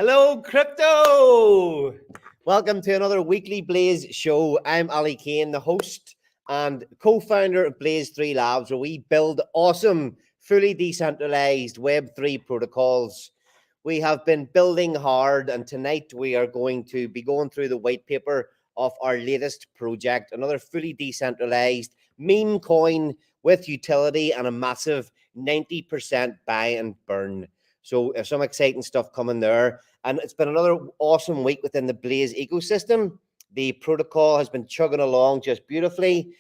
Hello, crypto! Welcome to another weekly Blaze show. I'm Ali Kane, the host and co-founder of Blaze 3 Labs, where we build awesome, fully decentralized Web3 protocols. We have been building hard, and tonight we are going to be going through the white paper of our latest project, another fully decentralized meme coin with utility and a massive 90% buy and burn. So some exciting stuff coming there. And it's been another awesome week within the Blaze ecosystem. The protocol has been chugging along just beautifully.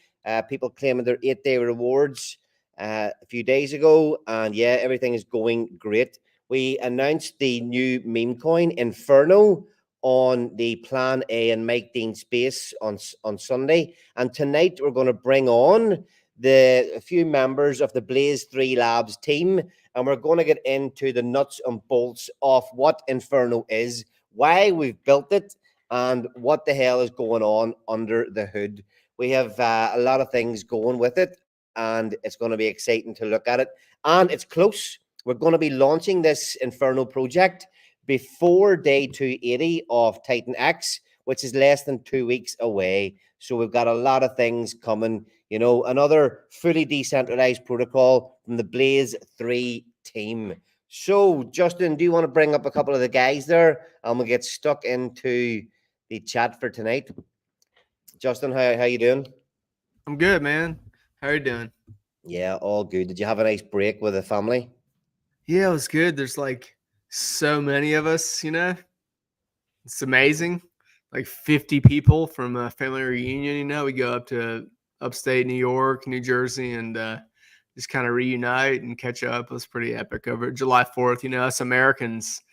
People claiming their 8-day rewards a few days ago. And yeah, everything is going great. We announced the new meme coin, Inferno, on the Plan A and Mike Dean space on Sunday. And tonight we're going to bring on a few members of the Blaze 3 Labs team, and we're going to get into the nuts and bolts of what Inferno is, why we've built it, and what the hell is going on under the hood. We have a lot of things going with it, and it's going to be exciting to look at it. And it's close. We're going to be launching this Inferno project before day 280 of Titan X, which is less than 2 weeks away. So we've got a lot of things coming. You know, another fully decentralized protocol from the Blaze 3 team. So, Justin, do you want to bring up a couple of the guys there? And we'll get stuck into the chat for tonight. Justin, how you doing? I'm good, man. How are you doing? Yeah, all good. Did you have a nice break with the family? Yeah, it was good. There's like so many of us, It's amazing. Like 50 people from a family reunion, we go up to upstate New York, New Jersey, and just kind of reunite and catch up. It was pretty epic over July 4th. Us Americans,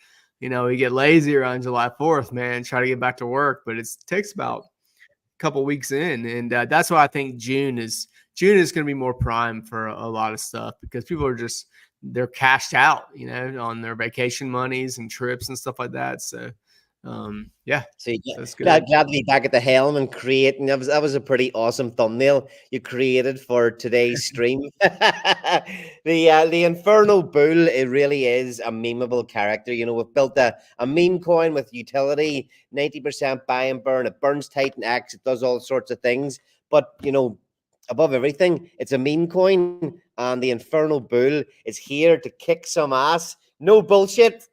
we get lazier on July 4th, man, try to get back to work, but it takes about a couple weeks in. And that's why I think June is going to be more prime for a lot of stuff, because people are they're cashed out, on their vacation monies and trips and stuff like that. So, yeah, so that's good. Glad to be back at the helm and creating. That was a pretty awesome thumbnail you created for today's stream. The Inferno Bull, it really is a memeable character. We've built a meme coin with utility, 90% buy and burn. It burns Titan X. It does all sorts of things. But above everything, it's a meme coin, and the Inferno Bull is here to kick some ass. No bullshit.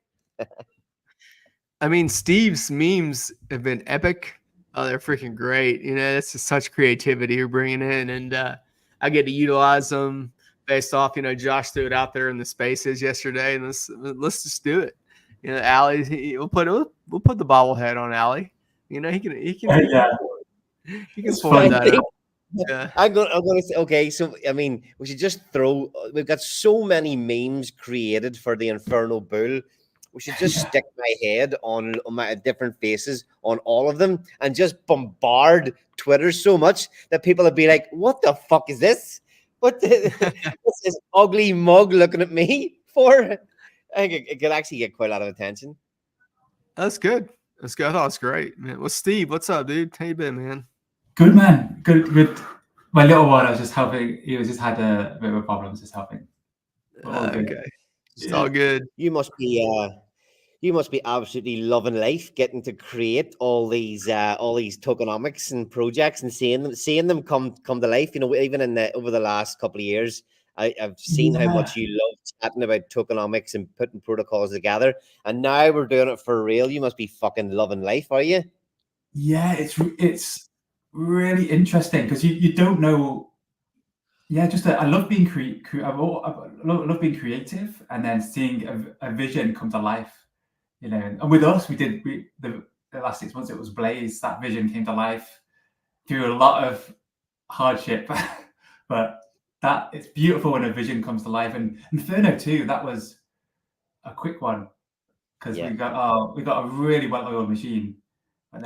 I mean, Steve's memes have been epic. Oh, they're freaking great. It's just such creativity you're bringing in, and I get to utilize them based off. Josh threw it out there in the spaces yesterday, and let's just do it. Allie, we'll put the bobblehead on Allie. He can he can afford that. Yeah. I'm gonna say, okay, so I mean, we should just we've got so many memes created for the Inferno Bull. We should just stick my head on my different faces on all of them and just bombard Twitter so much that people would be like, what the fuck is this? What's this ugly mug looking at me for? I think it could actually get quite a lot of attention. That's good. I thought it was great, man. Well, Steve, what's up, dude? How you been, man? Good, man. Good. My little one, I was just helping. He was just had a bit of a problem, just helping. Okay, it's all good. You must be absolutely loving life, getting to create all these tokenomics and projects and seeing them come to life. Even over the last couple of years, I've seen how much you love chatting about tokenomics and putting protocols together. And now we're doing it for real. You must be fucking loving life, are you? Yeah, it's really interesting because you don't know. Yeah, I love being I love being creative, and then seeing a vision come to life. And with us, the last 6 months it was Blaze. That vision came to life through a lot of hardship, but it's beautiful when a vision comes to life. And Inferno too, that was a quick one because we got a really well-oiled machine. But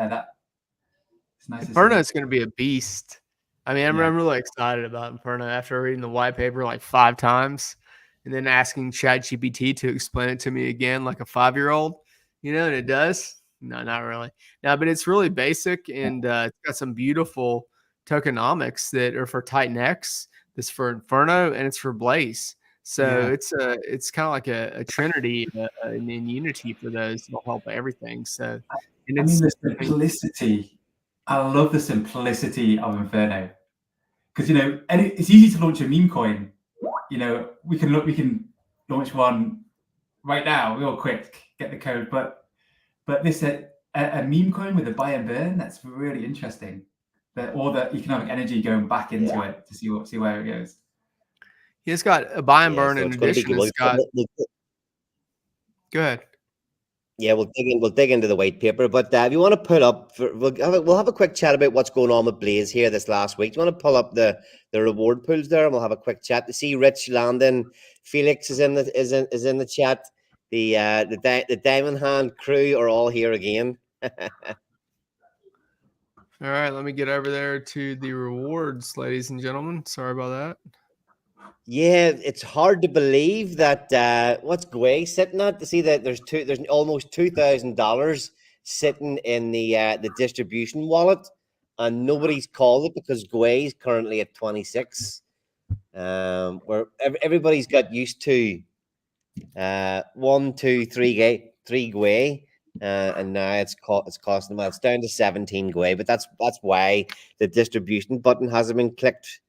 it's nice. Inferno is going to be a beast. I mean, I'm really excited about Inferno after reading the white paper like 5 times and then asking ChatGPT to explain it to me again like a 5-year-old, and it does. No, not really. No, but it's really basic, and it's got some beautiful tokenomics that are for Titan X, this for Inferno, and it's for Blaze. So Yeah. it's kind of like a trinity in unity for those. It'll help everything. So, and I mean, it's the I mean, simplicity. I love the simplicity of Inferno because and it's easy to launch a meme coin. We can launch one right now, real quick, get the code. But this a meme coin with a buy and burn, that's really interesting. All the economic energy going back into Yeah. it to see where it goes. it's got a buy and Yeah, burn so in it's going to be addition. good. It's got go ahead. Yeah, we'll dig into the white paper. But if you want to pull up, we'll have a quick chat about what's going on with Blaze here this last week. Do you want to pull up the reward pools there, and we'll have a quick chat to see Rich Landon, Felix is in the chat. The Diamond Hand crew are all here again. All right, let me get over there to the rewards, ladies and gentlemen. Sorry about that. Yeah, it's hard to believe that what's Gway sitting at, to see that there's almost $2,000 sitting in the distribution wallet, and nobody's called it because Gway's currently at 26. Where everybody's got used to 1, 2, 3 Gway, and now it's costing, well, it's down to 17 Gway, but that's why the distribution button hasn't been clicked.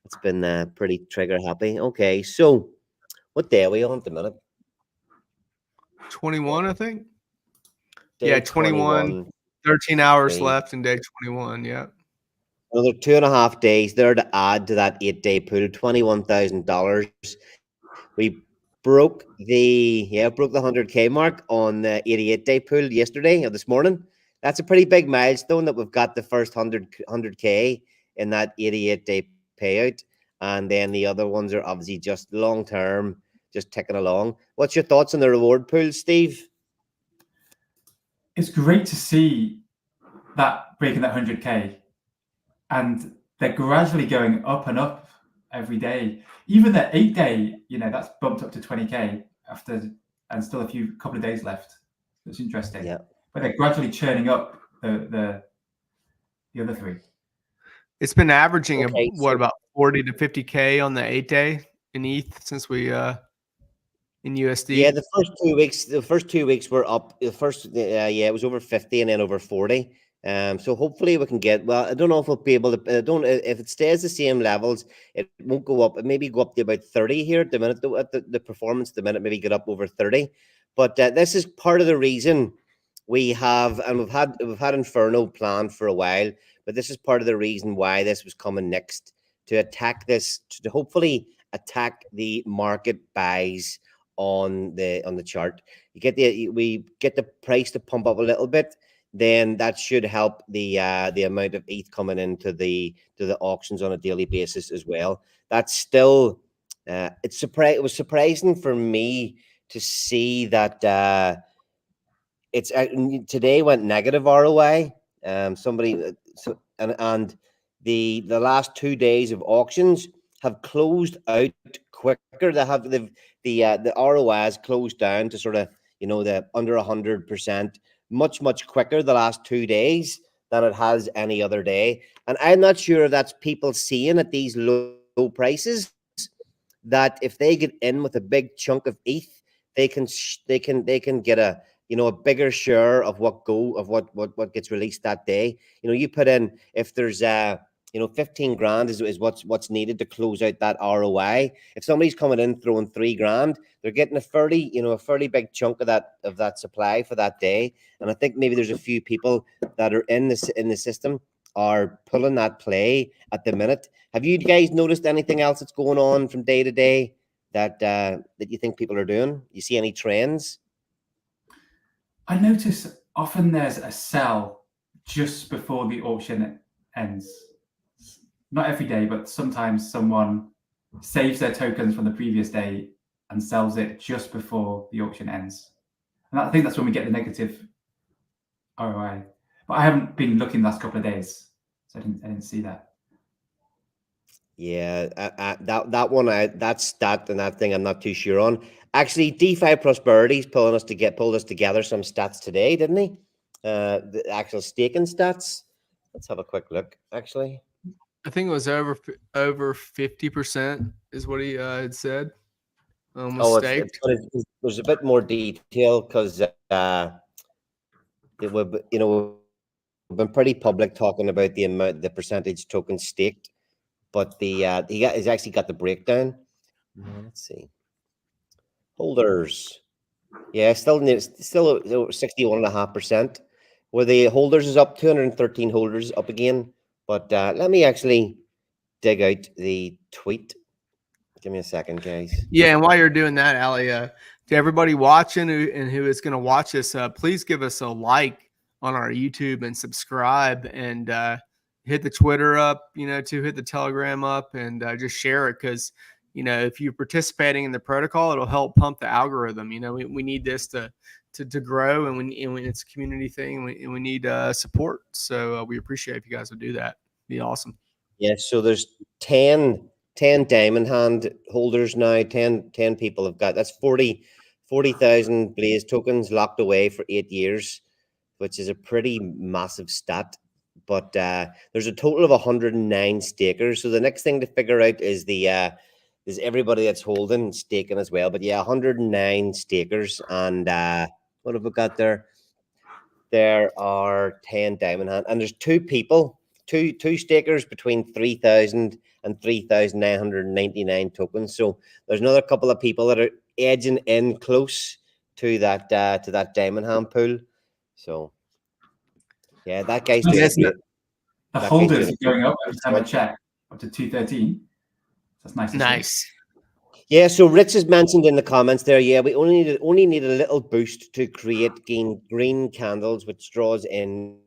It's been pretty trigger happy. Okay, so what day are we on at the minute? 21, I think. Day Yeah, 21. 13 hours left in day 21. Yeah. Another 2.5 days there to add to that 8-day pool, $21,000. We broke the 100K mark on the 88-day pool yesterday or this morning. That's a pretty big milestone that we've got the first 100K in that 88-day payout. And then the other ones are obviously just long term, just ticking along. What's your thoughts on the reward pool, Steve? It's great to see that breaking that 100K, and they're gradually going up and up every day. Even the 8-day, that's bumped up to 20K after, and still a couple of days left. It's interesting. Yeah. But they're gradually churning up the other three. It's been averaging about 40 to 50K on the 8-day in ETH since we in USD. Yeah, the first 2 weeks were up. The first it was over 50 and then over 40. So hopefully we can get, well, I don't know if we'll be able to, if it stays the same levels, it won't go up. It maybe go up to about 30 here at the minute, at the performance at the minute, maybe get up over 30. But this is part of the reason we have, and we've had Inferno planned for a while, but this is part of the reason why this was coming next, to attack this, to hopefully attack the market buys on the chart. We get the price to pump up a little bit, then that should help the amount of ETH coming into the auctions on a daily basis as well. That's still it was surprising for me to see that it's today went negative ROI. Somebody and the last 2 days of auctions have closed out quicker. The ROI has closed down to sort of the under 100%, much quicker the last 2 days than it has any other day. And I'm not sure if that's people seeing at these low prices that if they get in with a big chunk of ETH, they can get a bigger share of what gets released that day. You put in, if there's 15 grand is what's needed to close out that ROI. If somebody's coming in throwing 3 grand, they're getting a fairly big chunk of that supply for that day. And I think maybe there's a few people that are in the system are pulling that play at the minute. Have you guys noticed anything else that's going on from day to day that you think people are doing? You see any trends? I notice often there's a sell just before the auction ends. Not every day, but sometimes someone saves their tokens from the previous day and sells it just before the auction ends. And I think that's when we get the negative ROI. But I haven't been looking the last couple of days, so I didn't see that. Yeah, that one, that stat and that thing, I'm not too sure on. Actually, DeFi Prosperity's pulled us together some stats today, didn't he? The actual staking stats. Let's have a quick look. Actually, I think it was over 50% is what he had said. was Oh, staked. there's a bit more detail because we've been pretty public talking about the percentage tokens staked, but he's actually got the breakdown. Let's see, holders. Yeah, still 61.5%. Where the holders is up, 213 holders up again. But let me actually dig out the tweet. Give me a second, guys. Yeah, and while you're doing that, Ali, to everybody watching who is going to watch this, please give us a like on our YouTube and subscribe, and hit the Twitter up, to hit the Telegram up, and just share it, because if you're participating in the protocol, it'll help pump the algorithm. We need this to grow, and when it's a community thing, we need support. So we appreciate if you guys would do that. It'd be awesome. Yeah, so there's 10 diamond hand holders now. 10 people have got, that's 40,000 Blaze tokens locked away for 8 years, which is a pretty massive stat. But there's a total of 109 stakers. So the next thing to figure out is is everybody that's holding staking as well. But yeah, 109 stakers. And what have we got there? There are 10 diamond hand, and there's two people, two stakers between 3,000 and 3,999 tokens. So there's another couple of people that are edging in close to that diamond hand pool. So yeah, that guy's doing Yes, it. the holders are going up every time I check, up to 213. That's nice. Nice. Yeah, so Rich has mentioned in the comments there, yeah, we only need a little boost to create green candles, which draws in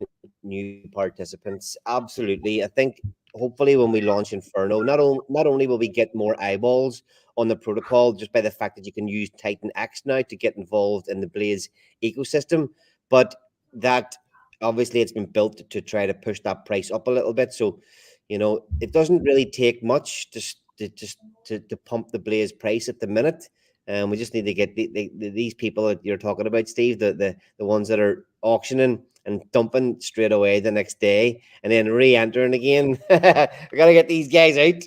new participants. Absolutely. I think hopefully when we launch Inferno, not only will we get more eyeballs on the protocol just by the fact that you can use Titan X now to get involved in the Blaze ecosystem, but that obviously it's been built to try to push that price up a little bit. So, it doesn't really take much to pump the Blaze price at the minute. We just need to get these people that you're talking about, Steve, the ones that are auctioning and dumping straight away the next day and then re-entering again. We gotta get these guys out.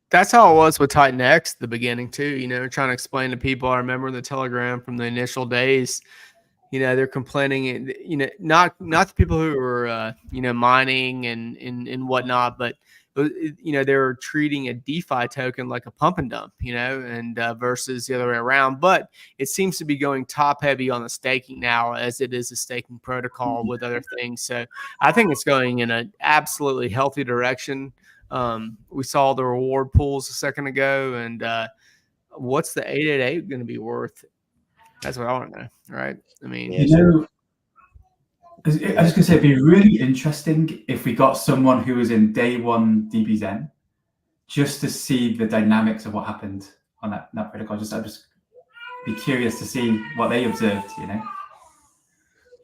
That's how it was with Titan X at the beginning too. Trying to explain to people. I remember the Telegram from the initial days. They're complaining, and not the people who were mining and whatnot, but they're treating a DeFi token like a pump and dump, and versus the other way around. But it seems to be going top heavy on the staking now, as it is a staking protocol with other things. So I think it's going in an absolutely healthy direction. We saw the reward pools a second ago, and what's the 888 going to be worth? That's what I want to know, right? I mean, I was just going to say, it'd be really interesting if we got someone who was in day one DBZen, just to see the dynamics of what happened on that protocol. I'd just be curious to see what they observed,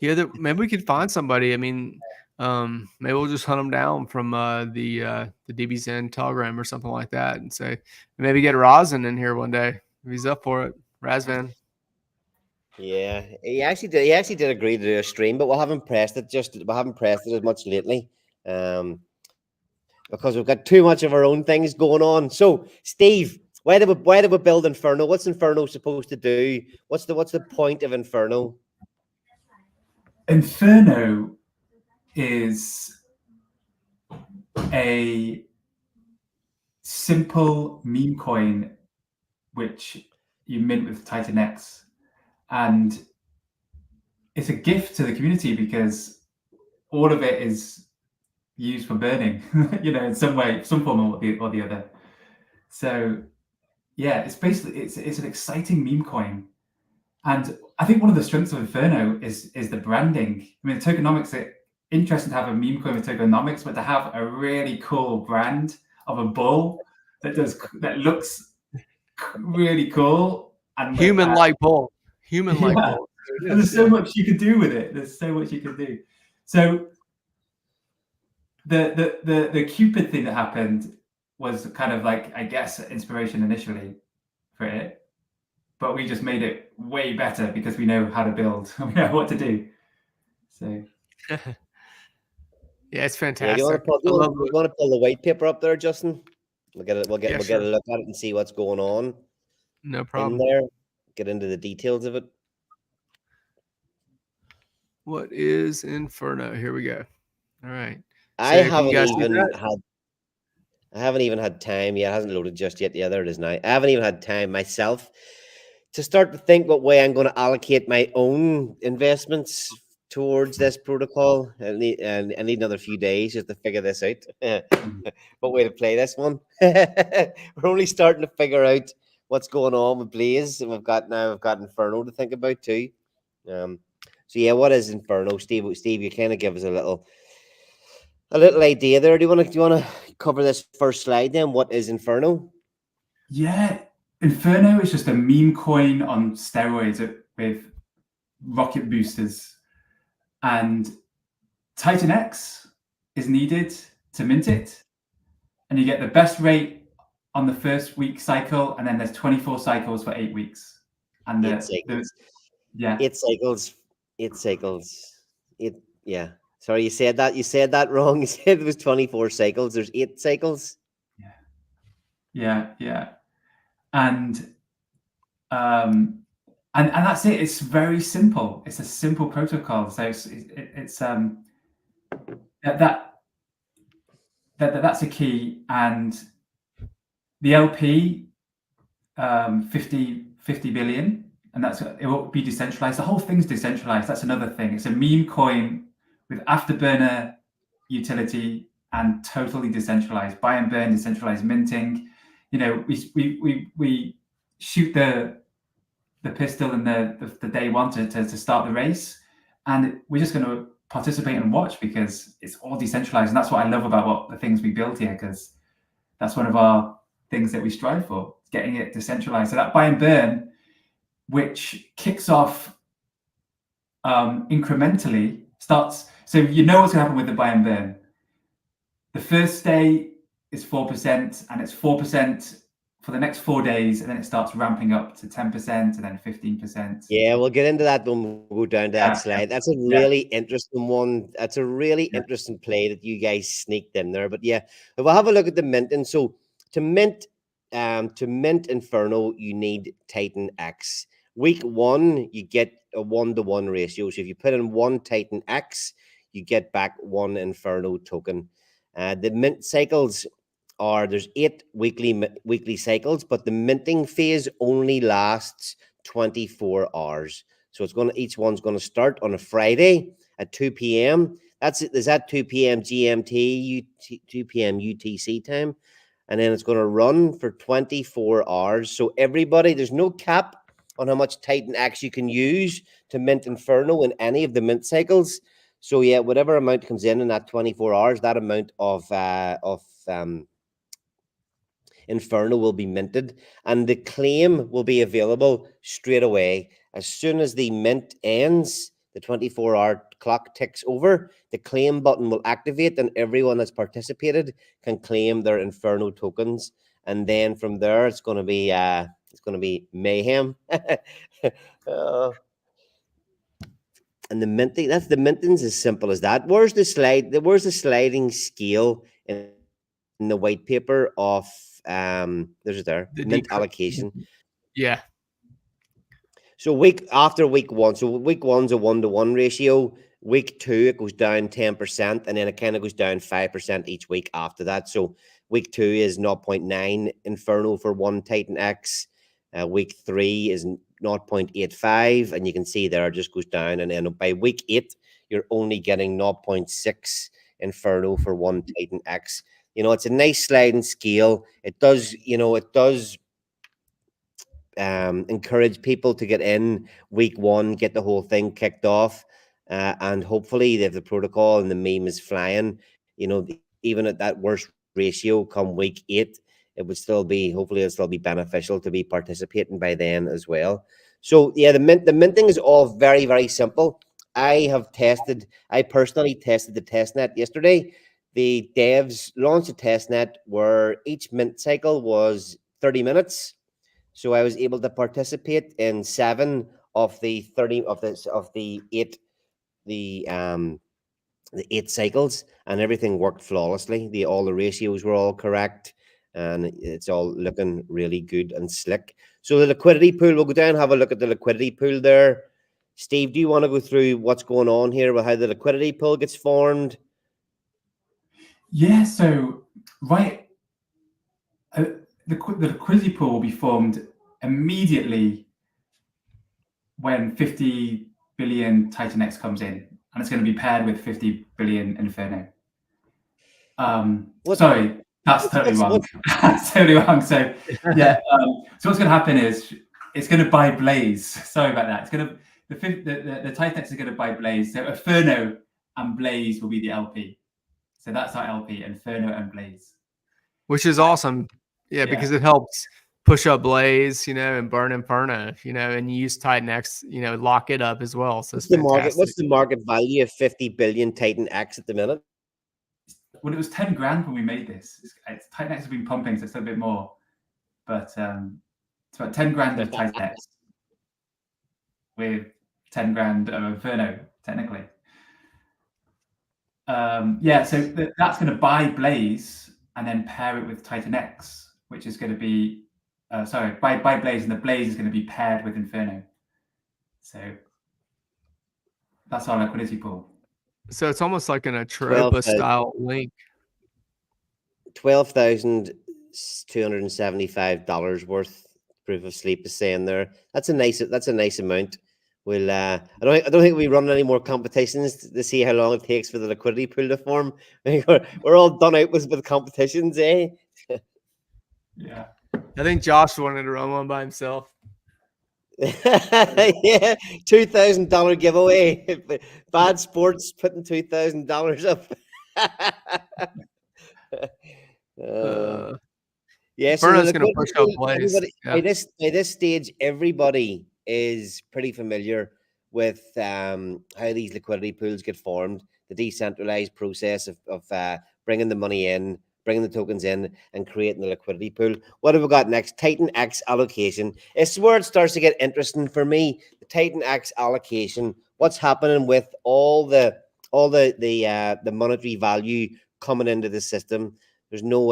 Yeah, maybe we could find somebody. I mean, maybe we'll just hunt them down from the DBZen Telegram or something like that, and say maybe get Razvan in here one day if he's up for it. Razvan. Yeah, he actually did agree to do a stream, but we haven't pressed it as much lately, because we've got too much of our own things going on. So, Steve, why did we build Inferno? What's Inferno supposed to do? What's the point of Inferno? Inferno is a simple meme coin which you mint with Titan X, and it's a gift to the community because all of it is used for burning, in some way, some form or the other. So yeah, it's basically it's an exciting meme coin, and I think one of the strengths of Inferno is the branding. I mean, the tokenomics are interesting to have a meme coin with tokenomics, but to have a really cool brand of a bull that looks really cool and human-like bull. Bull. There's so much you could do with it. So the Cupid thing that happened was kind of like, I guess, inspiration initially for it, but we just made it way better because we know how to build. We know what to do. So yeah, it's fantastic. Yeah, you want to pull the white paper up there, Justin? We'll get it. Yeah, We'll get a sure. look at it and see what's going on No in problem. there. Get into the details of it. What is Inferno? Here we go. All right. I So can you haven't guys see even that? had. I haven't even had time yet. It hasn't loaded just yet. Yeah, there it is now. I haven't even had time myself to start to think what way I'm going to allocate my own investments towards this protocol. I need another few days just to figure this out. What way to play this one? We're only starting to figure out what's going on with Blaze, and we've got Inferno to think about too. Um, so yeah, what is Inferno, Steve? Steve, you kind of give us a little idea there. Do you want to cover this first slide then? What is Inferno? Yeah, Inferno is just a meme coin on steroids with rocket boosters, and Titan X is needed to mint it, and you get the best rate on the first week cycle, and then there's 24 cycles for 8 weeks, and 8 cycles. yeah, 8 cycles. 8 cycles. Yeah. Sorry, you said that. You said that wrong. You said it was 24 cycles. There's 8 cycles. yeah, and and that's it. It's very simple. It's a simple protocol. So it's that's a key. And the LP 50 billion, and it will be decentralized. The whole thing's decentralized. That's another thing. It's a meme coin with afterburner utility and totally decentralized. Buy and burn, decentralized minting. You know, we shoot the pistol in the day one to start the race, and we're just going to participate and watch because it's all decentralized, and that's what I love about the things we build here, because that's one of our things that we strive for, getting it decentralized. So that buy and burn, which kicks off incrementally, starts. So you know what's going to happen with the buy and burn. The first day is 4%, and it's 4% for the next 4 days, and then it starts ramping up to 10% and then 15%. Yeah, we'll get into that when we go down to that slide. That's a really interesting one. That's a really interesting play that you guys sneaked in there. But yeah, we'll have a look at the minting. So to mint Inferno, you need Titan X. Week 1, you get a 1-to-1 ratio. So if you put in 1 Titan X, you get back 1 Inferno token. The mint cycles there's 8 weekly cycles, but the minting phase only lasts 24 hours. So each one's going to start on a Friday at 2 p.m. Is that 2 p.m. GMT, 2 p.m. UTC time? And then it's going to run for 24 hours. So everybody, there's no cap on how much Titan X you can use to mint Inferno in any of the mint cycles. So yeah, whatever amount comes in that 24 hours, that amount of Inferno will be minted, and the claim will be available straight away. As soon as the mint ends, the 24-hour clock ticks over, the claim button will activate, and everyone that's participated can claim their Inferno tokens. And then from there, it's going to be mayhem. And the minting's as simple as that. Where's the sliding scale in the white paper of there's it there, mint allocation. Yeah. So after week 1, so week 1's a 1-to-1 ratio. Week 2, it goes down 10%, and then it kind of goes down 5% each week after that. So week 2 is 0.9 Inferno for 1 Titan X. Week 3 is 0.85, and you can see there it just goes down. And then by week 8, you're only getting 0.6 Inferno for 1 Titan X. You know, it's a nice sliding scale. It does encourage people to get in week 1, get the whole thing kicked off, and hopefully if the protocol and the meme is flying, you know, even at that worst ratio come week 8, hopefully it'll still be beneficial to be participating by then as well. So yeah, the minting is all very, very simple. I personally tested the testnet yesterday. The devs launched a testnet where each mint cycle was 30 minutes. So I was able to participate in 7 of the 30 of the 8 the 8 cycles, and everything worked flawlessly. All the ratios were all correct. and it's all looking really good and slick. So the liquidity pool, we'll go down and have a look at the liquidity pool there. Steve, do you want to go through what's going on here with how the liquidity pool gets formed? Yeah, so right, the liquidity pool will be formed immediately when 50 billion Titan X comes in, and it's going to be paired with 50 billion Inferno. Sorry, that's totally wrong. That's totally wrong. So yeah, so what's going to happen is it's going to buy Blaze. Sorry about that. It's going to the Titan X is going to buy Blaze. So Inferno and Blaze will be the LP. So that's our LP, Inferno and Blaze. Which is awesome. Yeah, because it helps push up Blaze, and burn Inferno, and use Titan X, lock it up as well. So what's the market value of 50 billion Titan X at the minute? Well, it was 10 grand when we made this. Titan X has been pumping, so it's a bit more. But it's about 10 grand of Titan X with 10 grand of Inferno, technically. So that's going to buy Blaze and then pair it with Titan X, which is going to be buy Blaze, and the Blaze is going to be paired with Inferno. So that's our liquidity pool. So it's almost like an Atropa style link. $12,275 worth proof of sleep is saying there. That's a nice amount. We'll I don't think we run any more competitions to see how long it takes for the liquidity pool to form. We're all done out with competitions, eh? Yeah. I think Josh wanted to run one by himself. Yeah, $2,000 giveaway. Bad Sports putting $2,000 up. Yeah, so Inferno's going to push up Blaze. By this stage, everybody is pretty familiar with how these liquidity pools get formed, the decentralized process of bringing the money in, bringing the tokens in, and creating the liquidity pool. What have we got next? Titan X allocation. It's where it starts to get interesting for me. The Titan X allocation. What's happening with all the monetary value coming into the system? There's no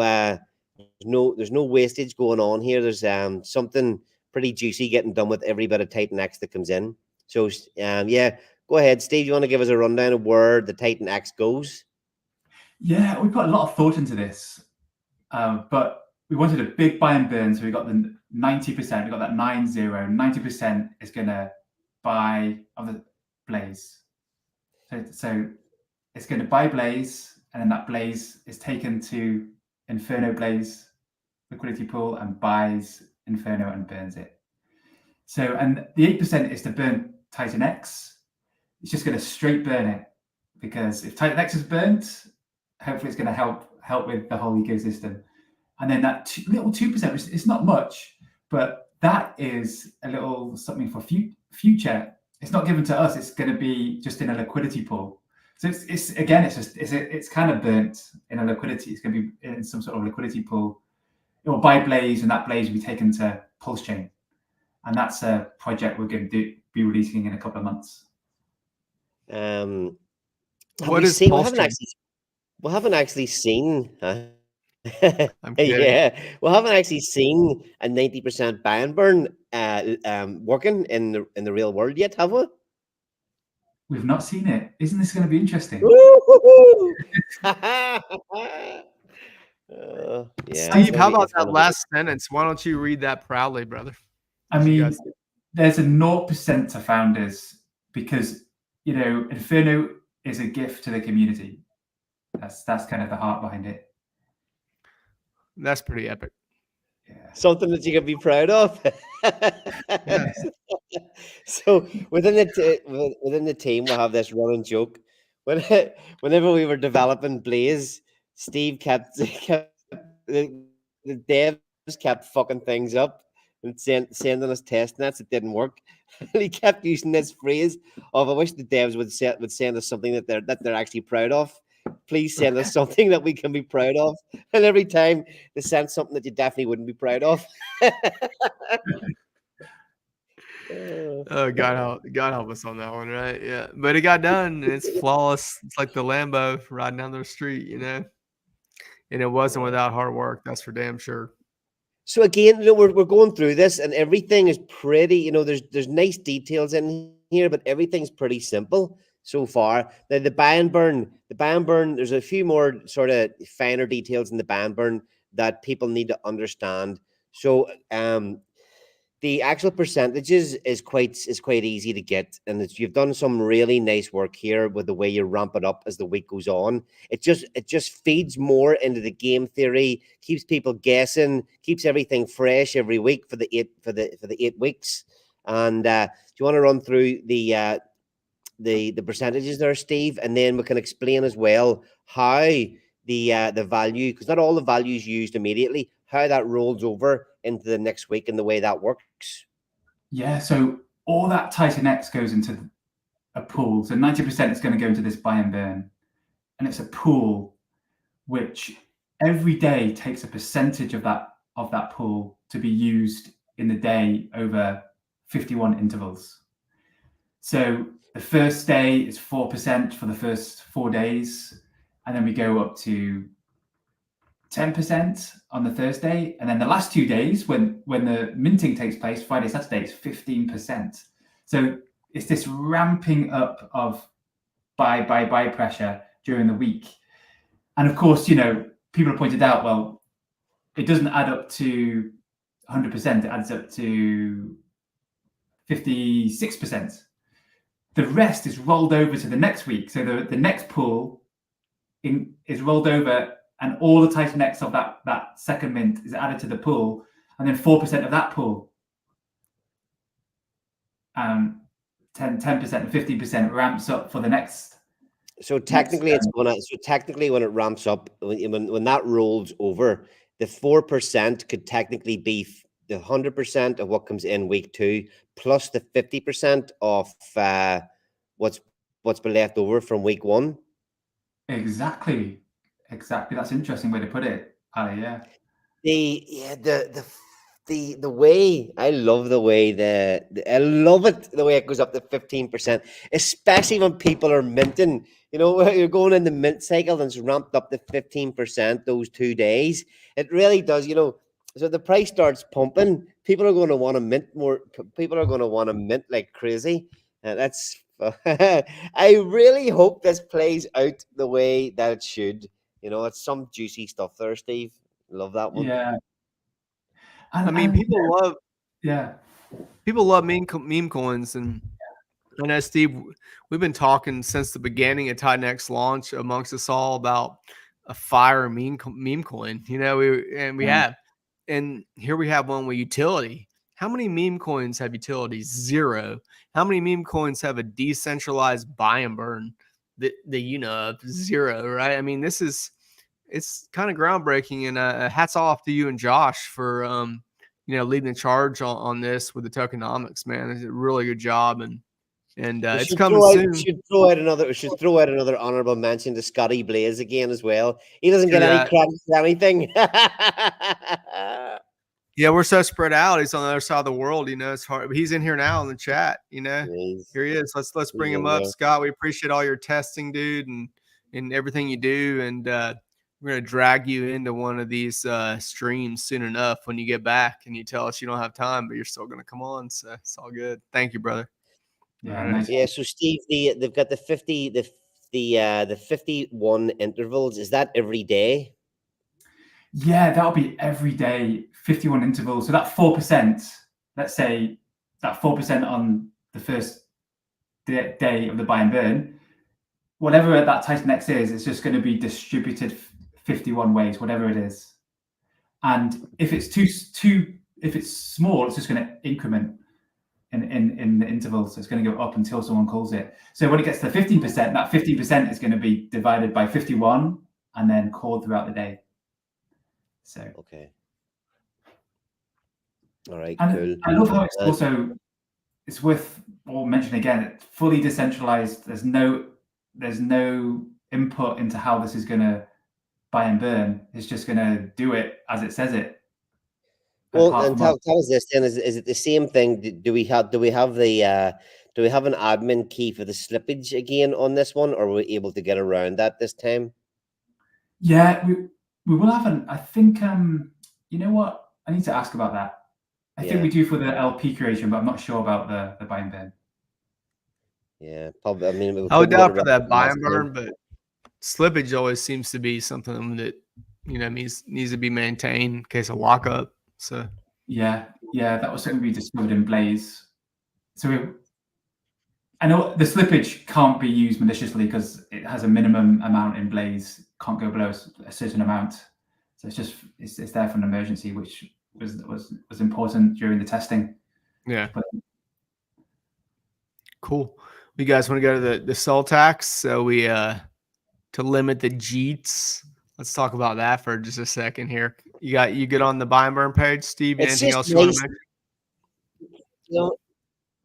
wastage going on here. There's something pretty juicy getting done with every bit of Titan X that comes in. So yeah, go ahead, Steve. You want to give us a rundown of where the Titan X goes? Yeah, we put a lot of thought into this, but we wanted a big buy and burn. So we got the 90%. We got that 90. 90% is going to buy of the Blaze. So it's going to buy Blaze, and then that Blaze is taken to Inferno Blaze liquidity pool and buys Inferno and burns it. So, and the 8% is to burn Titan X. It's just going to straight burn it, because if Titan X is burnt, hopefully it's going to help with the whole ecosystem. And then that little 2%, which is not much, but that is a little something for future. It's not given to us. It's going to be just in a liquidity pool. So it's kind of burnt in a liquidity. It's going to be in some sort of liquidity pool. It will buy Blaze, and that Blaze will be taken to Pulse Chain. And that's a project we're going to be releasing in a couple of months. What is Pulse Chain? We haven't actually seen. Yeah, we haven't actually seen a 90% buy and burn working in the real world yet, have we? We've not seen it. Isn't this going to be interesting? Yeah. Steve, how about that last sentence? Why don't you read that proudly, brother? I mean, there's a 0% to founders, because Inferno is a gift to the community. That's kind of the heart behind it. That's pretty epic. Yeah. Something that you can be proud of. Yes. So within the team, we'll have this running joke. Whenever we were developing Blaze, Steve kept the devs kept fucking things up and sending us test nets that didn't work. And he kept using this phrase of, "I wish the devs would send us something that they're actually proud of. Please send us something that we can be proud of." And every time they sent something that you definitely wouldn't be proud of. Oh, God help us on that one, right? Yeah, but it got done. It's flawless. It's like the Lambo riding down the street, and it wasn't without hard work. That's for damn sure. So again, we're going through this, and everything is pretty. There's nice details in here, but everything's pretty simple so far. The buy and burn, there's a few more sort of finer details in the buy and burn that people need to understand. So the actual percentages is quite easy to get, and you've done some really nice work here with the way you ramp it up as the week goes on. It just feeds more into the game theory, keeps people guessing, keeps everything fresh every week for the 8 weeks. And do you want to run through the percentages there, Steve, and then we can explain as well how the value, because not all the value is used immediately, how that rolls over into the next week and the way that works. Yeah, so all that Titan X goes into a pool. So 90% is going to go into this buy and burn. And it's a pool which every day takes a percentage of that pool to be used in the day over 51 intervals. So the first day is 4% for the first 4 days, and then we go up to 10% on the Thursday, and then the last 2 days when the minting takes place, Friday, Saturday, it's 15%. So it's this ramping up of buy pressure during the week. And of course, people have pointed out, well, it doesn't add up to 100%, it adds up to 56%. The rest is rolled over to the next week. So the next pool is rolled over, and all the Titan X of that second mint is added to the pool, and then 4% of that pool, 10% and 15% ramps up for the next. So technically, when it ramps up, when that rolls over, the 4% could technically be the 100% of what comes in week 2 plus the 50% of what's been left over from week 1. Exactly. That's an interesting way to put it. Yeah. The way I love the way I love it the way it goes up to 15%, especially when people are minting. You're going in the mint cycle and it's ramped up to 15% those 2 days. It really does. So the price starts pumping. People are going to want to mint more. People are going to want to mint like crazy. That's. I really hope this plays out the way that it should. It's some juicy stuff there, Steve. Love that one. Yeah. People love meme coins, and I know, Steve, we've been talking since the beginning of Titan X launch amongst us all about a fire meme coin. We have, and here we have one with utility. How many meme coins have utilities? 0. How many meme coins have a decentralized buy and burn that of? 0, right? I mean, it's kind of groundbreaking, and hats off to you and Josh for leading the charge on this with the tokenomics, man. It's a really good job, and it's coming soon. We should throw out another honorable mention to Scotty Blaze again as well. He doesn't get any credit for anything. Yeah, we're so spread out. He's on the other side of the world. It's hard. But he's in here now in the chat. Here he is. Let's bring him up, Scott. We appreciate all your testing, dude, and everything you do. And we're gonna drag you into one of these streams soon enough when you get back and you tell us you don't have time, but you're still gonna come on. So it's all good. Thank you, brother. Yeah, nice. Yeah. So Steve, they've got the 51 intervals. Is that every day? Yeah, that'll be every day, 51 intervals. So that 4%, let's say that 4% on the first day of the buy and burn, whatever that Titan X is, it's just going to be distributed 51 ways, whatever it is. And if it's if it's small, it's just going to increment in the intervals. So it's going to go up until someone calls it. So when it gets to 15%, that 15% is going to be divided by 51 and then called throughout the day. So okay, all right, and cool. I love how it's worth mentioning again. It's fully decentralized. There's no input into how this is going to buy and burn. It's just going to do it as it says it. Well, and tell us this then: is it the same thing? Do we have an admin key for the slippage again on this one, or were we able to get around that this time? Yeah, We will have an. I think. You know what? I need to ask about that. I think Yeah. we do for the LP creation, but I'm not sure about the buy and burn. Yeah, probably. I mean, we I would couldn't doubt order for it that buy last and time. burn, but slippage always seems to be something that needs to be maintained in case of lockup. So Yeah, that was something we discovered in Blaze. So I know the slippage can't be used maliciously because it has a minimum amount in Blaze, can't go below a certain amount. So it's there for an emergency, which was important during the testing. yeah, cool. You guys want to go to the cell tax? So we to limit the JEETs. Let's talk about that for just a second here. You get on the buy and burn page, Steve? It's Anything just else you want nice, to mention? you know.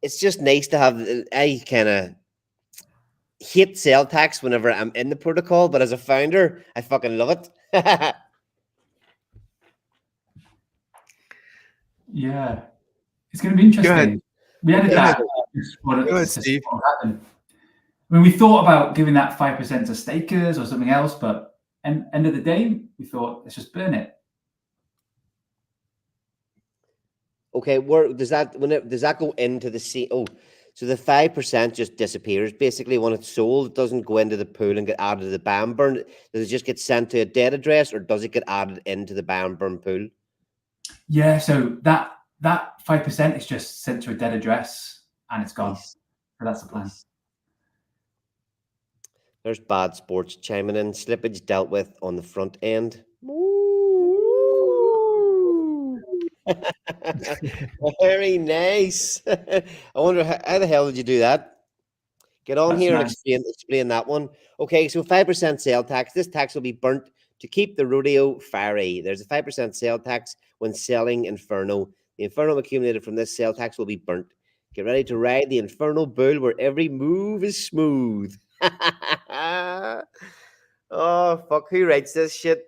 It's just nice to have. I kind of hate cell tax whenever I'm in the protocol, but as a founder, I fucking love it. Yeah, it's going to be interesting. Go ahead. We added Okay, that. Go ahead, Steve. I mean, we thought about giving that 5% to stakers or something else, but end of the day, we thought let's just burn it. okay, where does that does that go into the C? Oh, so the 5% just disappears basically when it's sold. It doesn't go into the pool and get added to the buy and burn. Does it just get sent to a dead address, or does it get added into the buy and burn pool? Yeah, so that 5% is just sent to a dead address and it's gone. Nice. So that's the plan. Nice. There's bad sports chiming in. Slippage dealt with on the front end. Very nice. I wonder how the hell did you do that? Get on That's here and nice. explain that one. Okay, so 5% sale tax. This tax will be burnt to keep the rodeo fiery. There's a 5% sale tax when selling Inferno. The Inferno accumulated from this sale tax will be burnt. Get ready to ride the Inferno bull where every move is smooth. Oh, fuck. Who writes this shit?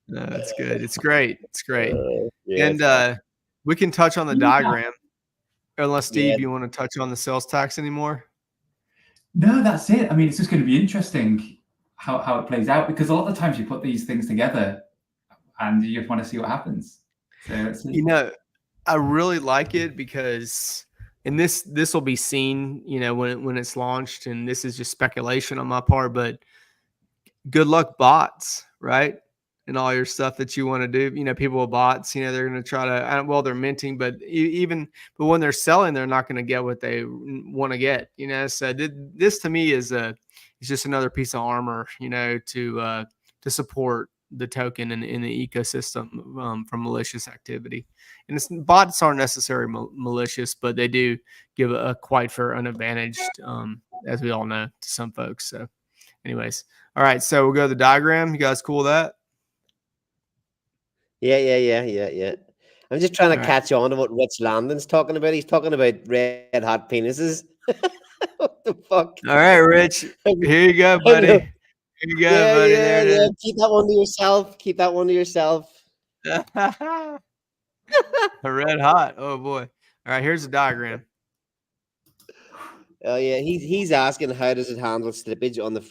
No, that's good. It's great. It's great. Yeah, And we can touch on the diagram. Unless, Steve, yeah. you want to touch on the sales tax anymore? No, that's it. I mean, it's just going to be interesting how it plays out because a lot of the times you put these things together and you just want to see what happens. So let's see. You know, I really like it because, and this will be seen, when it's launched, and this is just speculation on my part, but good luck bots, right? And all your stuff that you want to do, people with bots, they're going to try to, well, they're minting, but but when they're selling, they're not going to get what they want to get, so this to me is just another piece of armor, to support the token in the ecosystem from malicious activity. And bots aren't necessarily malicious, but they do give a quite fair advantage, as we all know, to some folks. So anyways, all right, so we'll go to the diagram. You guys cool with that? Yeah. I'm just trying to All right. catch on to what Rich Landon's talking about. He's talking about red hot penises. What the fuck? All right, Rich. Here you go, buddy. Here you go, buddy. There it is. Keep that one to yourself. Keep that one to yourself. Red hot. Oh boy. All right, here's the diagram. Oh yeah, he's asking how does it handle slippage on the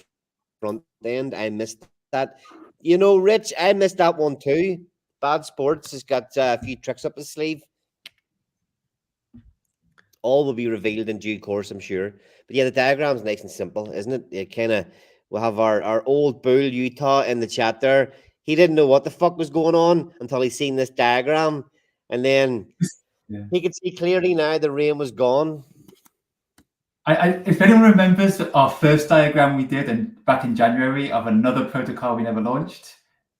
front end. I missed that. Rich, I missed that one too. Bad Sports has got a few tricks up his sleeve. All will be revealed in due course, I'm sure. But yeah, the diagram's nice and simple, isn't it? It we'll have our old bull Utah in the chat there. He didn't know what the fuck was going on until he seen this diagram. And then he could see clearly now the rain was gone. If anyone remembers our first diagram we did back in January of another protocol we never launched,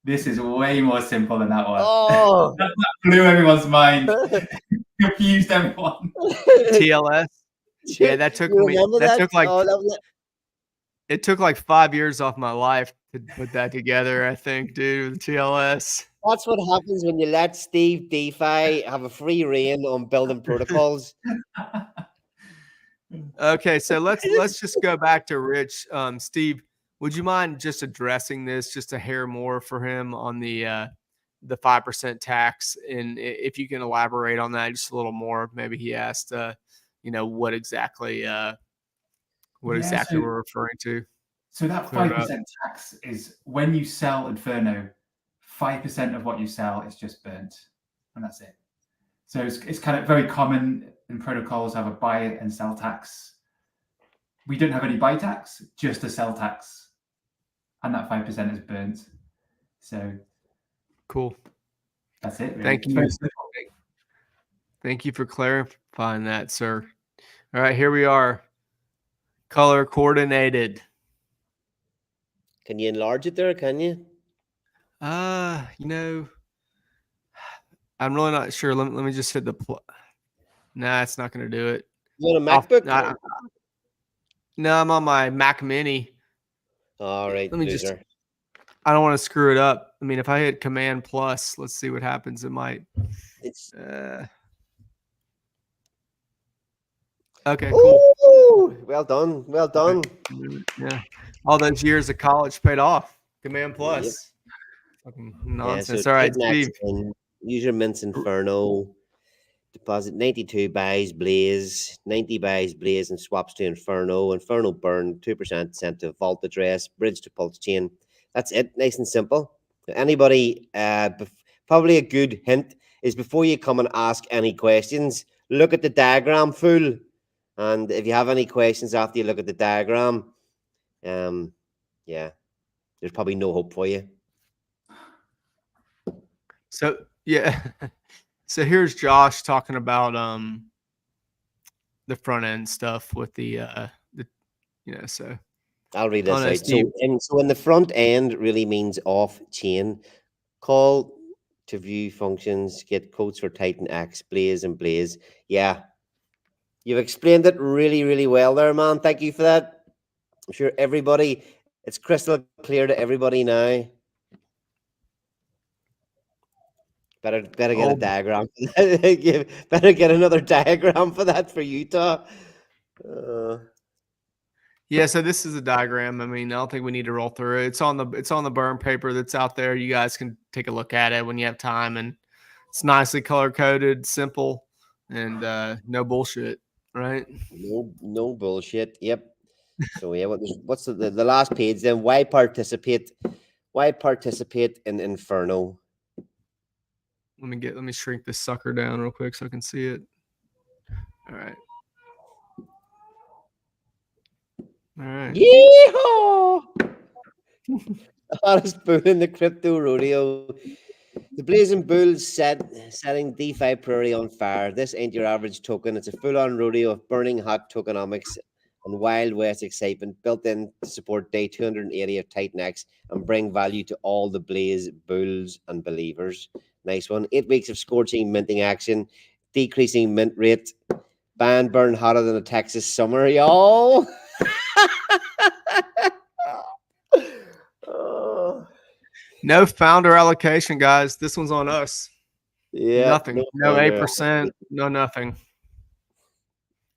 this is way more simple than that one. Oh, that blew everyone's mind, confused everyone. TLS. Yeah, that took me. That took like. It took like 5 years off my life to put that together. I think, dude, TLS. That's what happens when you let Steve DeFi have a free reign on building protocols. Okay, so let's just go back to Rich. Steve, would you mind just addressing this just a hair more for him on the 5% tax, and if you can elaborate on that just a little more? Maybe he asked, what exactly we're referring to. So that Clear it up. 5% tax is when you sell Inferno, 5% of what you sell is just burnt, and that's it. So it's kind of very common in protocols to have a buy and sell tax. We don't have any buy tax, just a sell tax, and that 5% is burnt. So Cool. that's it. Really. Thank It's you. very simple. Thank you for clarifying that, sir. All right, here we are. Color coordinated. Can you enlarge it there? Can you? You know, I'm really not sure. Let me just hit the Nah, it's not going to do it. You want a MacBook? No, I'm on my Mac Mini. All right, Let me loser. I don't want to screw it up. I mean, if I hit Command Plus, let's see what happens. It might. It's okay, cool. Ooh, well done. Well done. Yeah. All those years of college paid off. Command Plus. Yep. Fucking Yeah, nonsense. so All right, Titan X Steve. in, use your mints Inferno. Deposit 92 buys Blaze, 90 buys Blaze and swaps to Inferno. Inferno burn 2% sent to vault address, bridge to pulse chain. That's it. Nice and simple. Anybody, probably a good hint is before you come and ask any questions, look at the diagram, fool. And if you have any questions after you look at the diagram, yeah, there's probably no hope for you. So yeah. So here's Josh talking about the front end stuff with the so I'll read this no, out. Steve. So in the front end really means off chain. Call to view functions, get codes for Titan X, Blaze, and Blaze. Yeah. You've explained it really, really well there, man. Thank you for that. I'm sure it's crystal clear to everybody now. Better get a diagram. Better get another diagram for that for Utah. Yeah, so this is a diagram. I mean, I don't think we need to roll through it. It's on the burn paper that's out there. You guys can take a look at it when you have time, and it's nicely color coded, simple, and no bullshit, right? No bullshit. Yep. So yeah, what's the last page then? Why participate? Why participate in Inferno? Let me shrink this sucker down real quick so I can see it. All right. All right. Yeehaw! Hottest bull in the crypto rodeo. The Blazing Bulls setting DeFi Prairie on fire. This ain't your average token. It's a full-on rodeo of burning hot tokenomics and Wild West excitement built in to support day 280 of Titan X and bring value to all the Blaze Bulls and believers. Nice one. 8 weeks of scorching minting action, decreasing mint rate, ban burn hotter than a Texas summer, y'all. Oh. No founder allocation, guys. This one's on us. Yeah, nothing. No 8%. No nothing.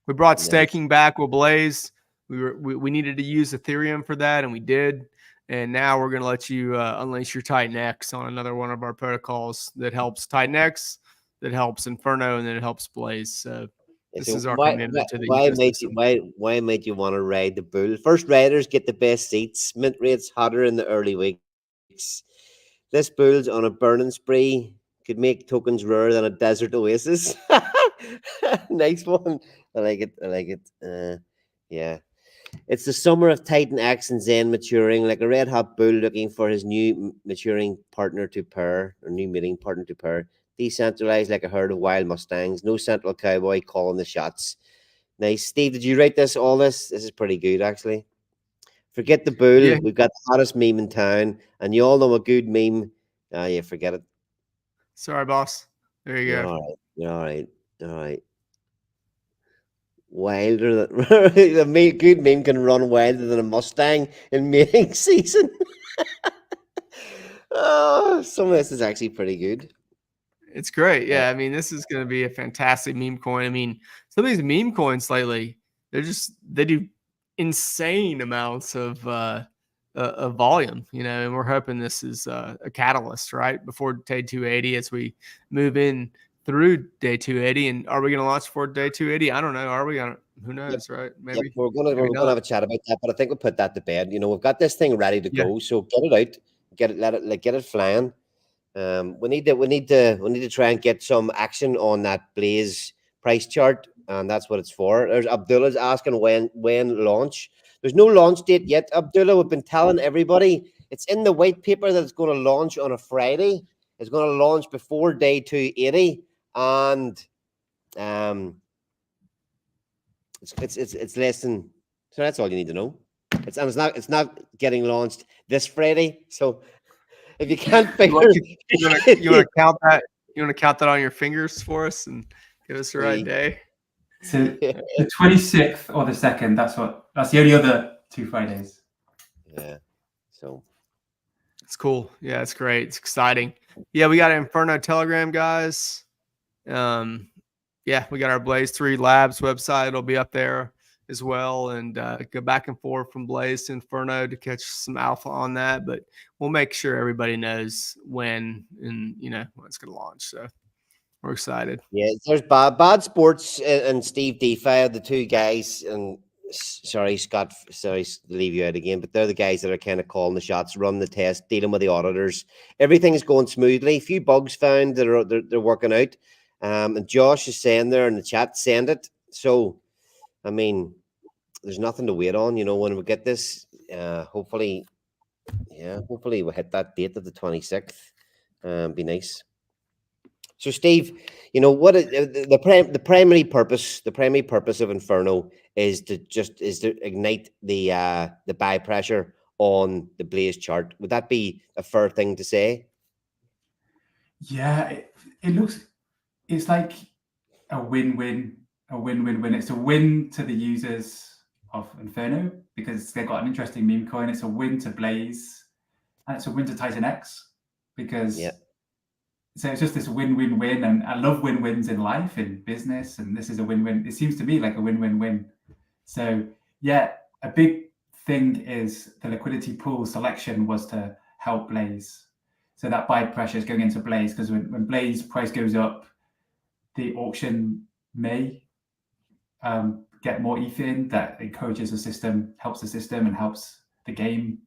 We brought staking back with Blaze. We needed to use Ethereum for that, and we did. And now we're going to let you unleash your Titan X on another one of our protocols that helps Titan X, that helps Inferno, and then it helps Blaze. So this is our commitment to the ecosystem. Why might you want to ride the bull? First riders get the best seats. Mint rates hotter in the early weeks. This bull's on a burning spree. Could make tokens rarer than a desert oasis. Nice one. I like it. Yeah. It's the summer of Titan X and Zen maturing, like a red hot bull looking for his new maturing partner to pair, or new mating partner to pair. Decentralized like a herd of wild Mustangs. No central cowboy calling the shots. Nice. Steve, did you write all this? This is pretty good, actually. Forget the bull. Yeah. We've got the hottest meme in town, and you all know a good meme. Yeah, forget it. Sorry, boss. There you go. All right. Wilder than the good meme can run wilder than a Mustang in mating season. Oh, some of this is actually pretty good. It's great. Yeah, I mean, this is going to be a fantastic meme coin. I mean, some of these meme coins lately, they do insane amounts of volume, and we're hoping this is a catalyst, right, before day 280 as we move in through day 280. And are we going to launch for day 280? I don't know. Are we going to? Who knows, right? Yep, Maybe. we're gonna Maybe not. have a chat about that, but I think we'll put that to bed. We've got this thing ready to Yeah. go, so get it out, get it flying. We need to try and get some action on that Blaze price chart, and that's what it's for. There's Abdullah's asking when launch. There's no launch date yet, Abdullah. We've been telling everybody it's in the white paper that it's going to launch on a Friday. It's going to launch before day 280, and it's less than. So that's all you need to know. It's not getting launched this Friday. So if you can't figure, you want to count that? You want to count that on your fingers for us and give us the right day? So the 26th or the 2nd. That's the only other 2 Fridays. Yeah. So it's cool. Yeah, it's great. It's exciting. Yeah, we got an Inferno Telegram, guys. Yeah, we got our Blaze 3 Labs website. It'll be up there as well, and go back and forth from Blaze to Inferno to catch some alpha on that. But we'll make sure everybody knows when and when it's going to launch. So we're excited. Yeah, there's Bad Sports and Steve DeFi, the two guys, and sorry, Scott, sorry to leave you out again, but they're the guys that are kind of calling the shots, running the test, dealing with the auditors. Everything is going smoothly. A few bugs found that they're working out. And Josh is saying there in the chat, send it. So, I mean, there's nothing to wait on, when we get this. Hopefully we'll hit that date of the 26th. Be nice. So, Steve, what the primary purpose of Inferno is to ignite the buy pressure on the Blaze chart. Would that be a fair thing to say? Yeah, it's like a win-win. It's a win to the users of Inferno because they've got an interesting meme coin. It's a win to Blaze, and it's a win to Titan X because so it's just this win-win-win. And I love win-wins in life, in business, and this is a win-win. It seems to me like a win-win-win. So yeah, a big thing is the liquidity pool selection was to help Blaze. So that buy pressure is going into Blaze because when Blaze price goes up, the auction may get more ETH in. That encourages the system, helps the system, and helps the game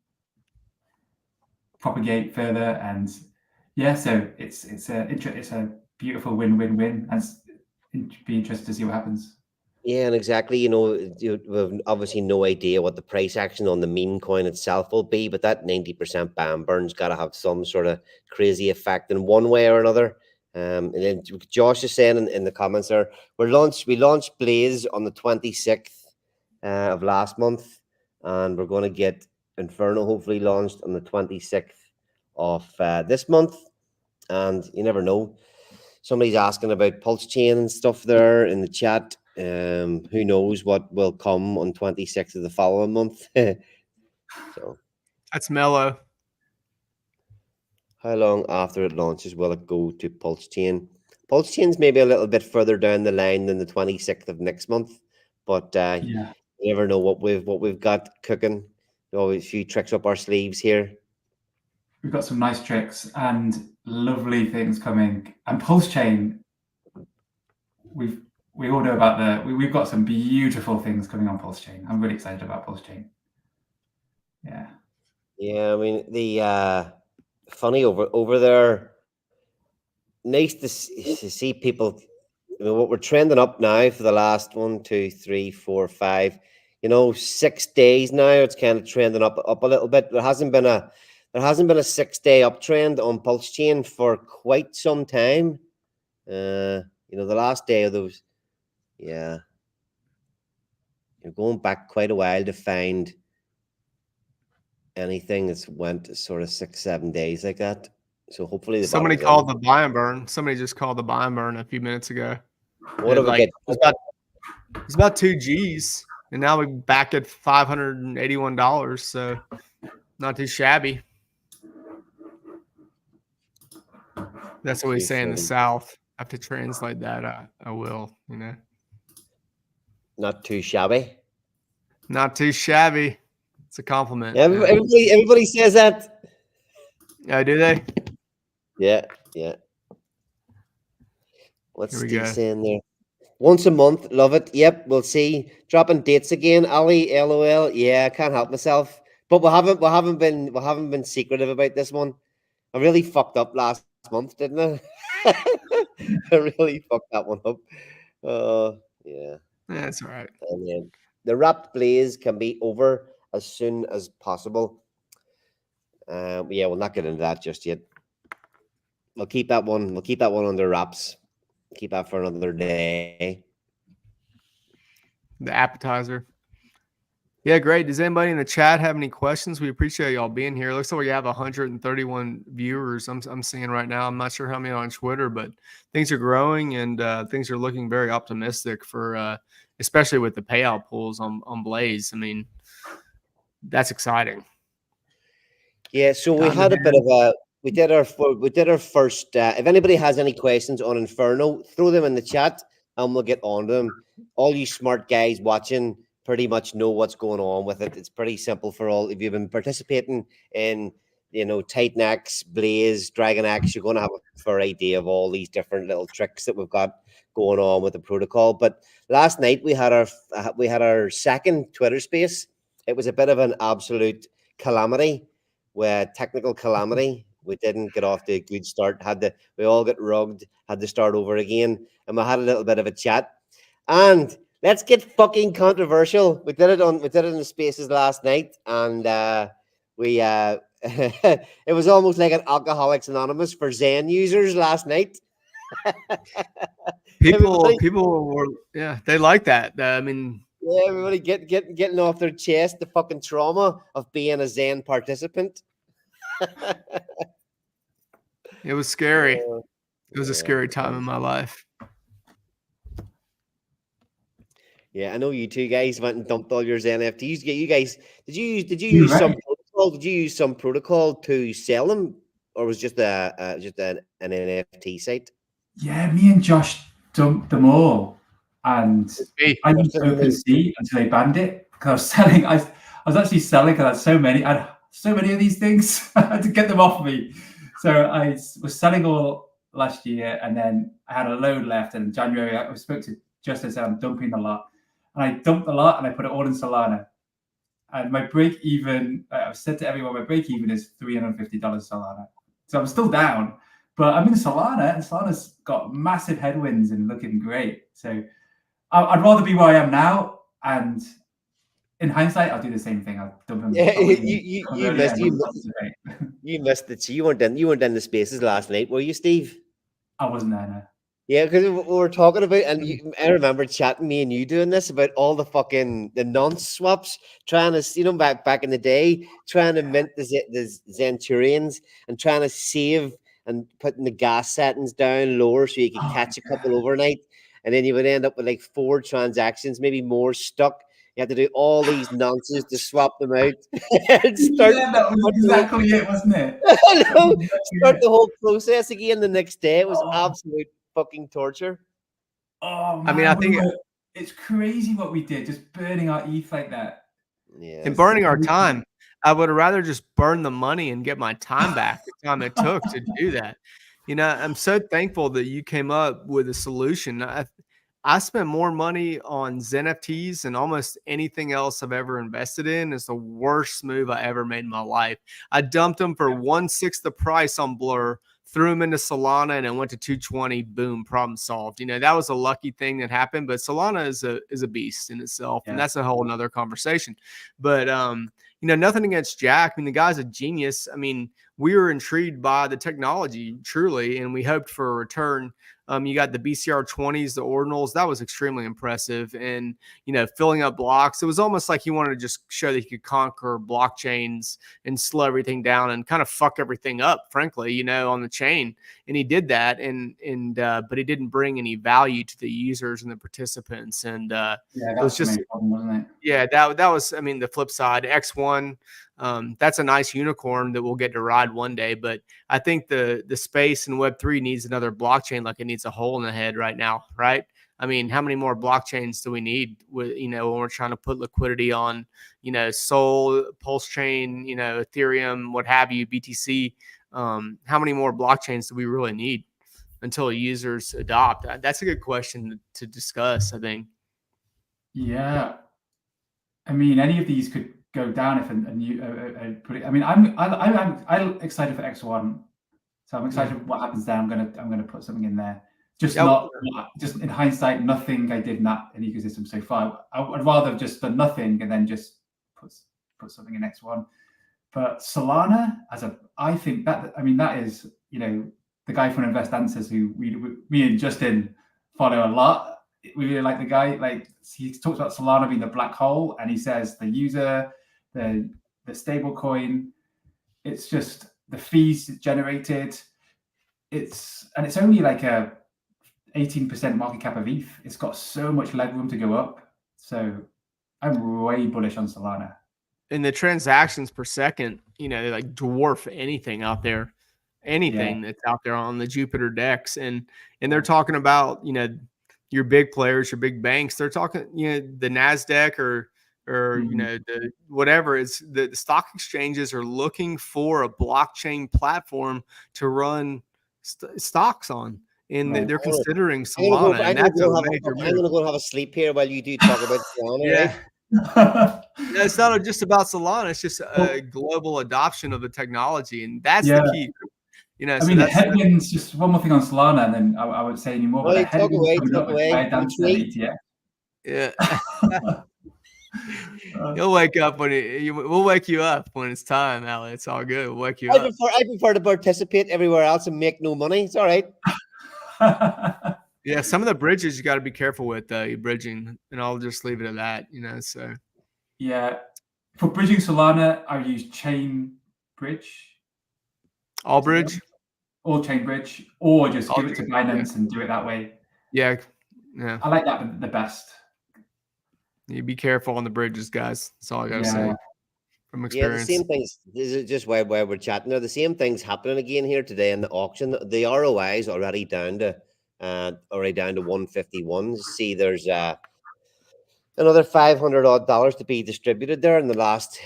propagate further. And yeah, so it's a beautiful win-win-win, and it'd be interested to see what happens. Yeah, and exactly. We have obviously no idea what the price action on the meme coin itself will be, but that 90% ban burn's got to have some sort of crazy effect in one way or another. And then Josh is saying in the comments there, we launched Blaze on the 26th of last month, and we're going to get Inferno hopefully launched on the 26th of this month. And you never know. Somebody's asking about Pulse Chain and stuff there in the chat. Who knows what will come on 26th of the following month. So that's mellow. How long after it launches will it go to Pulse Chain? Pulse Chain's maybe a little bit further down the line than the 26th of next month, but you never know what we've got cooking. Always a few tricks up our sleeves here. We've got some nice tricks and lovely things coming. And Pulse Chain, we all know about we've got some beautiful things coming on Pulse Chain. I'm really excited about Pulse Chain. Yeah. Yeah, I mean the funny over there. Nice to see people. What we're trending up now for the last 1, 2, 3, 4, 5. 6 days now. It's kind of trending up a little bit. There hasn't been a 6-day uptrend on Pulse Chain for quite some time. The last day of those. Yeah. You're going back quite a while to find anything that's went sort of 6-7 days like that. So hopefully somebody called the buy and burn. Somebody just called the buy and burn a few minutes ago. What do we get? It's about 2 G's, and now we're back at $581. So not too shabby. That's what we say in the South. I have to translate that. I will. Not too shabby. Not too shabby. It's a compliment. Everybody says that. Yeah, do they? Yeah. What's Steve saying there? Once a month, love it. Yep, we'll see. Dropping dates again, Ali. LOL. Yeah, I can't help myself. But we haven't been secretive about this one. I really fucked up last month, didn't I? I really fucked that one up. Yeah. That's all right. And then the wrapped blaze can be over as soon as possible. Yeah, we'll not get into that just yet. We'll keep that one. We'll keep that one under wraps. Keep that for another day. The appetizer. Yeah, great. Does anybody in the chat have any questions? We appreciate y'all being here. Looks like we have 131 viewers. I'm seeing right now. I'm not sure how many on Twitter, but things are growing and things are looking very optimistic for, especially with the payout pools on Blaze. I mean, that's exciting. Yeah, so we had a bit of a we did our first. If anybody has any questions on Inferno, throw them in the chat and we'll get on to them. All you smart guys watching pretty much know what's going on with it. It's pretty simple for all. If you've been participating in, Titan Axe, Blaze, Dragon Axe, you're going to have a fair idea of all these different little tricks that we've got going on with the protocol. But last night we had our second Twitter space. It was a bit of an absolute calamity. Technical calamity. We didn't get off to a good start. We all got rugged, had to start over again. And we had a little bit of a chat. And let's get fucking controversial. We did it in the spaces last night, and we it was almost like an Alcoholics Anonymous for Zen users last night. People were, they like that. I mean, yeah, everybody getting off their chest the fucking trauma of being a Zen participant. It was scary. It was a scary time in my life. Yeah, I know you two guys went and dumped all your NFTs. You guys, did you use some protocol? Did you use some protocol to sell them, or was just an NFT site? Yeah, me and Josh dumped them all, and I used OpenSea until they banned it because I was selling. I was actually selling because I had so many of these things. I had to get them off me. So I was selling all last year, and then I had a load left. And in January, I spoke to Justin and said, I'm dumping a lot. And I dumped a lot, and I put it all in Solana. And my break even, I've said to everyone, my break even is $350 Solana. So I'm still down, but I'm in Solana, and Solana's got massive headwinds and looking great. So I'd rather be where I am now. And in hindsight, I'll do the same thing. I'll dump them. Yeah, you missed it. You weren't in the spaces last night, were you, Steve? I wasn't there, no. Yeah, because we were talking about, and I remember chatting me and you doing this about all the nonce swaps, trying to, back in the day, trying to mint the Zenturians and trying to save and putting the gas settings down lower so you could catch a couple overnight, and then you would end up with like 4 transactions, maybe more stuck. You had to do all these nonsense to swap them out. And that was exactly it, wasn't it? Start the whole process again the next day. It was absolute fucking torture. Oh, man, I mean, I think it's crazy what we did, just burning our ETH like that. Yeah, and burning our time. I would have rather just burn the money and get my time back the time it took to do that. I'm so thankful that you came up with a solution. I spent more money on ZenFTs than almost anything else I've ever invested in. It's the worst move I ever made in my life. I dumped them for 1/6 the price on Blur, threw them into Solana, and it went to 220. Boom, problem solved. That was a lucky thing that happened, but Solana is a beast in itself, and that's a whole nother conversation. But nothing against Jack. I mean, the guy's a genius. I mean, we were intrigued by the technology truly, and we hoped for a return. You got the BCR20s, the ordinals. That was extremely impressive. And, filling up blocks, it was almost like he wanted to just show that he could conquer blockchains and slow everything down and kind of fuck everything up, frankly, on the chain. And he did that. But he didn't bring any value to the users and the participants. And that was just the main problem, wasn't it? Yeah, that was, I mean, the flip side. X1, that's a nice unicorn that we'll get to ride one day. But I think the space in Web3 needs another blockchain like it needs a hole in the head right now, right? I mean, how many more blockchains do we need with, when we're trying to put liquidity on, Sol, Pulse Chain, Ethereum, what have you, BTC? How many more blockchains do we really need? until users adopt? That's a good question to discuss, I think. Yeah, I mean, any of these could go down if a new. I mean, I'm excited for X1, so I'm excited for what happens there. I'm gonna put something in there. Just in hindsight, nothing I did in that ecosystem so far. I'd rather have just done nothing and then just put something in X1. But Solana, I think that is, the guy from Invest Answers who me and Justin follow a lot. We really like the guy. Like, he talks about Solana being the black hole, and he says the user, the stable coin, it's just the fees generated. It's only like a 18% market cap of ETH. It's got so much leg room to go up. So I'm way bullish on Solana. And the transactions per second, they like dwarf anything out there, that's out there on the Jupiter DEX. And they're talking about, your big players, your big banks. They're talking, the NASDAQ or the whatever. It's the stock exchanges are looking for a blockchain platform to run stocks on. And they're considering Solana. I'm going to go have a sleep here while you do talk about Solana. Yeah. Right? It's not just about Solana. It's just a global adoption of the technology, and that's the key. I mean, the headwinds. Just one more thing on Solana, and then I won't say anymore. But the headwinds talk away. Yeah. You'll wake up we'll wake you up when it's time, Ali. It's all good. We'll wake you up. I prefer to participate everywhere else and make no money. It's all right. Yeah, some of the bridges you got to be careful with bridging, and I'll just leave it at that. So yeah, for bridging Solana, I use Chain Bridge, All Bridge, or Chain Bridge, or just give it to Binance and do it that way. Yeah. I like that the best. You be careful on the bridges, guys. That's all I gotta say from experience. Yeah, the same things. This is just why we're chatting. There, the same things happening again here today in the auction. The ROI is already down to 151. See, there's another $500 odd to be distributed there in the last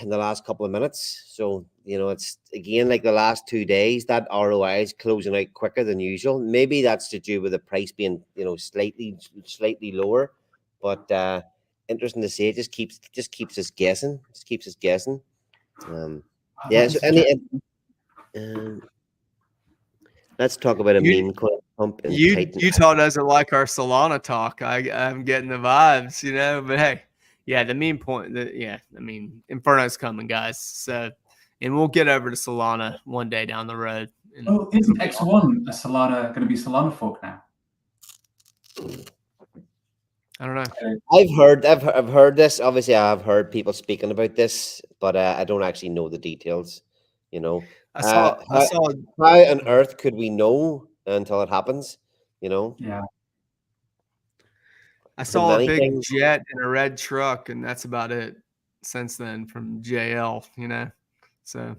couple of minutes. So it's again like the last 2 days that ROI is closing out quicker than usual. Maybe that's to do with the price being slightly lower, but interesting to see. It just keeps us guessing. Let's talk about a meme coin pump. Utah doesn't like our Solana talk. I'm getting the vibes, But hey, the meme point. Inferno's coming, guys. So, and we'll get over to Solana one day down the road. Isn't X1 going to be Solana fork now? I don't know. I've heard this. Obviously, I've heard people speaking about this, but I don't actually know the details. I saw. How on earth could we know until it happens? Yeah. I saw a big jet in a red truck, and that's about it. Since then, from JL, So,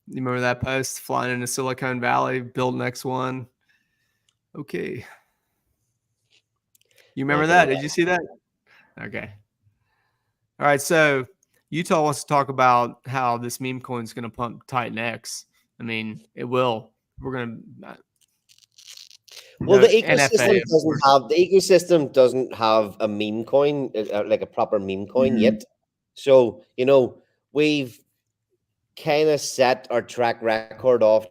you remember that post flying into Silicon Valley, building X1? Okay. You remember that? Did you see that? Okay. All right. So Utah wants to talk about how this meme coin is going to pump Titan X. I mean, it will. We're going to. Well, the ecosystem doesn't have a meme coin, like a proper meme coin yet. So we've kind of set our track record off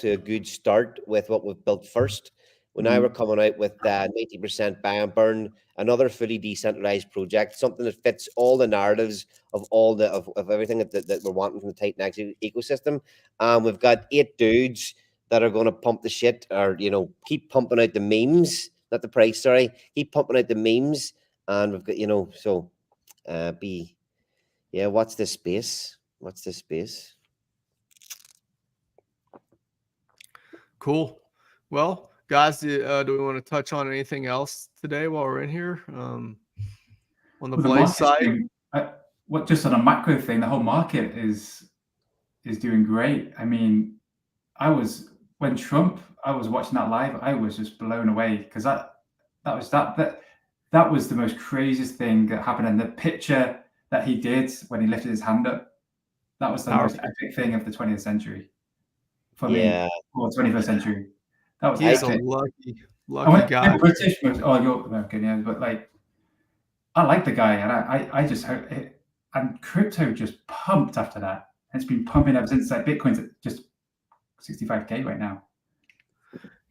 to a good start with what we've built first. Now we're coming out with 90% buy and burn, another fully decentralized project, something that fits all the narratives of everything that we're wanting from the Titan X ecosystem. We've got 8 dudes that are going to pump the shit, or keep pumping out the memes, not the price. Sorry, keep pumping out the memes, and we've got watch this space. Cool. Well, guys, do we want to touch on anything else today while we're in here? On the Blaze side? Just on a macro thing, the whole market is doing great. I mean, when Trump, I was watching that live, I was just blown away, because that was the most craziest thing that happened. And the picture that he did when he lifted his hand up, that was the most epic thing of the 20th century for me, or 21st century. That was He's a epic. lucky guy. They're British, but you're American, yeah. But like, I like the guy, and I just hope and crypto just pumped after that. It's been pumping ever since. Like Bitcoin's at just 65K right now.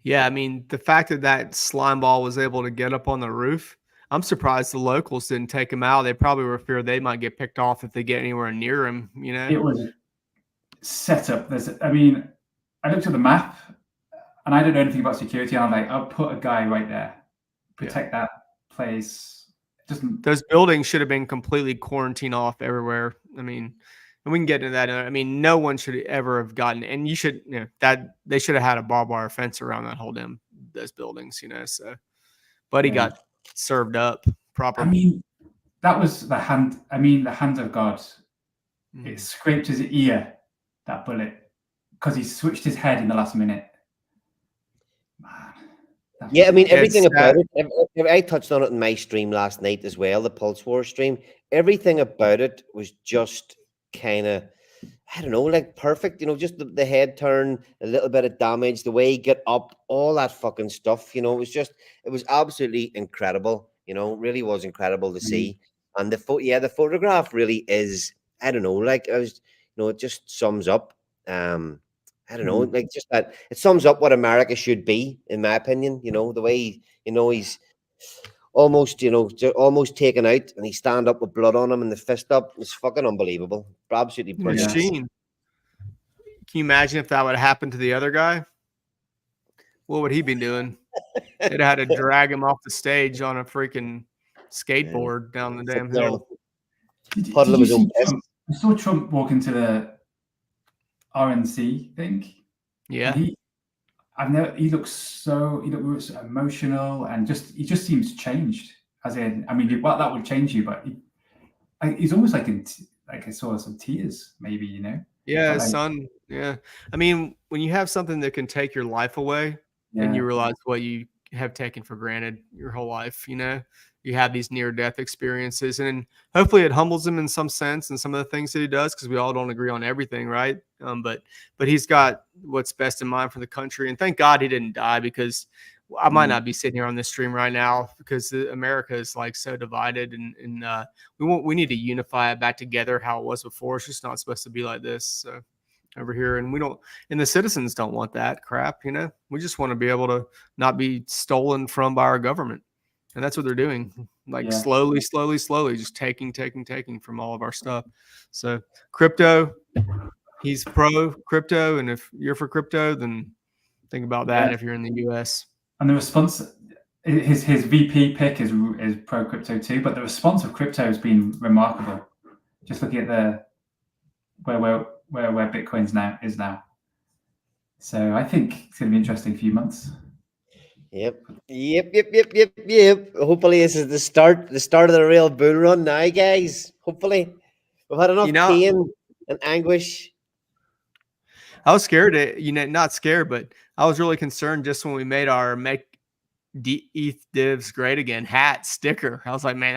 Yeah, I mean, the fact that that slime ball was able to get up on the roof, I'm surprised the locals didn't take him out. They probably were feared they might get picked off if they get anywhere near him, you know? It was set up. I mean, I looked at the map, and I don't know anything about security. And I'm like, I'll put a guy right there, protect that place. Those buildings should have been completely quarantined off everywhere. I mean, and we can get into that. I mean, no one should ever have gotten, and you should, that they should have had a barbed wire fence around that whole those buildings, So, but he got served up properly. I mean, that was the hand. I mean, the hand of God. It scraped his ear, that bullet, because he switched his head in the last minute. Man. Yeah, I mean, everything about it. I touched on it in my stream last night as well, the Pulse War stream. Everything about it was just kind of, I don't know, like perfect. Just the head turn, a little bit of damage, the way he got up, all that fucking stuff. It was absolutely incredible. Really was incredible to see. And the photograph really is. I don't know, like it just sums up. I don't know, like just that it sums up what America should be, in my opinion. The way he's almost almost taken out, and he stand up with blood on him and the fist up. It's fucking unbelievable, absolutely brilliant. Machine. Can you imagine if that would have happened to the other guy? What would he be doing? They'd have had to drag him off the stage on a freaking skateboard down the damn hill. Did you saw Trump walk into the RNC thing? Yeah. He looks emotional, and he just seems changed. As in, I mean, that would change you, but he's almost like I saw some tears, maybe, Yeah, son. Yeah. I mean, when you have something that can take your life away, and you realize what you have taken for granted your whole life, you have these near-death experiences, and hopefully it humbles him in some sense and some of the things that he does, because we all don't agree on everything, right? But he's got what's best in mind for the country, and thank God he didn't die, because I might not be sitting here on this stream right now, because America is like so divided, and we need to unify it back together how it was before. It's just not supposed to be like this over here, and the citizens don't want that crap. We just want to be able to not be stolen from by our government. And that's what they're doing, slowly, just taking from all of our stuff. So crypto, he's pro crypto. And if you're for crypto, then think about that if you're in the US. And the response, his VP pick is pro crypto too, but the response of crypto has been remarkable. Just looking at where Bitcoin's is now. So I think it's going to be an interesting few months. Yep. Hopefully this is the start of the real bull run now, guys. Hopefully. We've had enough pain and anguish. I was scared, not scared, but I was really concerned just when we made our Make ETH Divs Great Again hat sticker. I was like, man,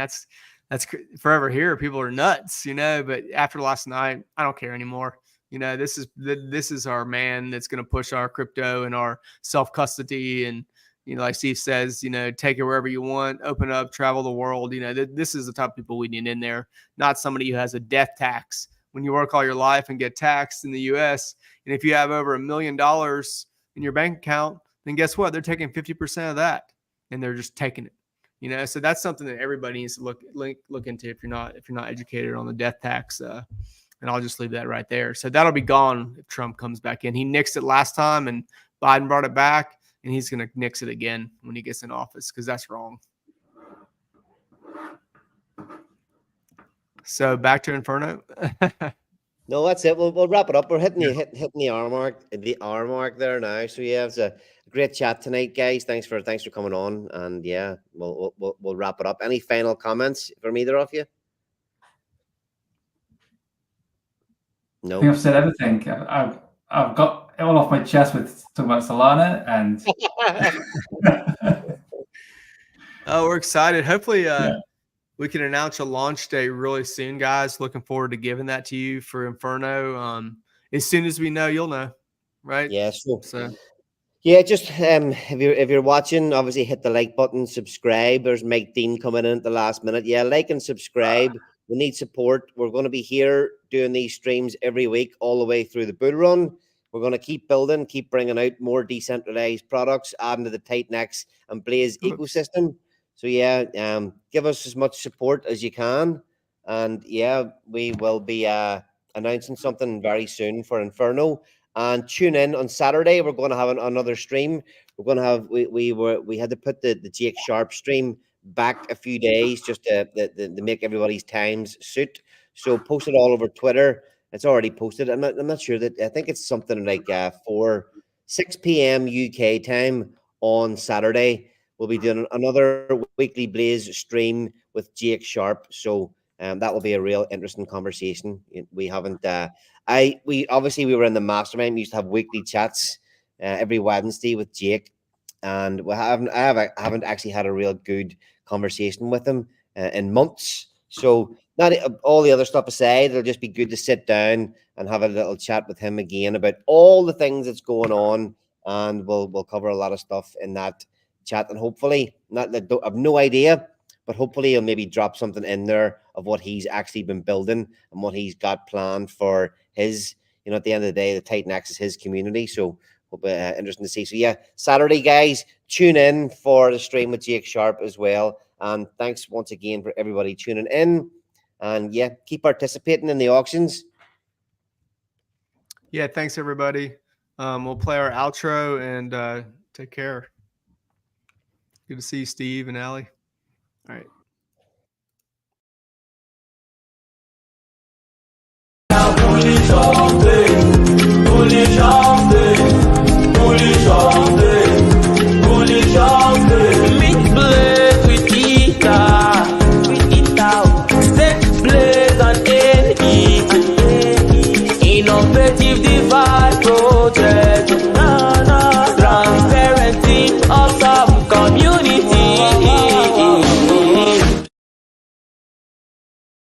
that's forever here. People are nuts, but after last night, I don't care anymore. This is our man that's going to push our crypto and our self-custody, and like Steve says, take it wherever you want, open up, travel the world. This is the type of people we need in there, not somebody who has a death tax. When you work all your life and get taxed in the US, and if you have over $1 million in your bank account, then guess what? They're taking 50% of that, and they're just taking it. So that's something that everybody needs to look into if you're not educated on the death tax. And I'll just leave that right there. So that'll be gone if Trump comes back in. He nixed it last time, and Biden brought it back. And he's going to nix it again when he gets in office, because that's wrong. So back to Inferno. No, that's it. We'll wrap it up. We're hitting the hour mark there now. So yeah, it's a great chat tonight, guys. Thanks for coming on. And yeah, we'll wrap it up. Any final comments from either of you? No. I think I've said everything. I've got it all off my chest with talking about Solana, and we're excited. Hopefully we can announce a launch date really soon, guys. Looking forward to giving that to you for Inferno. As soon as we know, you'll know, right? Yeah. Yeah, just if you're watching, obviously hit the like button, subscribe. There's Mike Dean coming in at the last minute. Yeah, like and subscribe. We need support. We're going to be here doing these streams every week, all the way through the bull run. We're going to keep building, keep bringing out more decentralized products, adding to the Titanx and Blaze ecosystem. So yeah, give us as much support as you can, and yeah, we will be announcing something very soon for Inferno. And tune in on Saturday. We're going to have another stream. We're going to have we had to put the Jake Sharp stream back a few days just to make everybody's times suit. So post it all over Twitter. It's already posted. I'm not sure that I think it's something like 6 p.m. UK time on Saturday. We'll be doing another weekly Blaze stream with Jake Sharp. So that will be a real interesting conversation. We haven't we obviously we were in the mastermind. We used to have weekly chats every Wednesday with Jake, and I haven't actually had a real good conversation with him in months. So not all the other stuff aside, it'll just be good to sit down and have a little chat with him again about all the things that's going on, and we'll cover a lot of stuff in that chat, and hopefully not that I've no idea. But hopefully he'll maybe drop something in there of what he's actually been building and what he's got planned for his, at the end of the day, the Titanx is his community. So interesting to see. So yeah, Saturday, guys, tune in for the stream with Jake Sharp as well. And thanks once again for everybody tuning in. And yeah, keep participating in the auctions. Yeah, thanks everybody. We'll play our outro and take care. Good to see you, Steve and Allie. All right.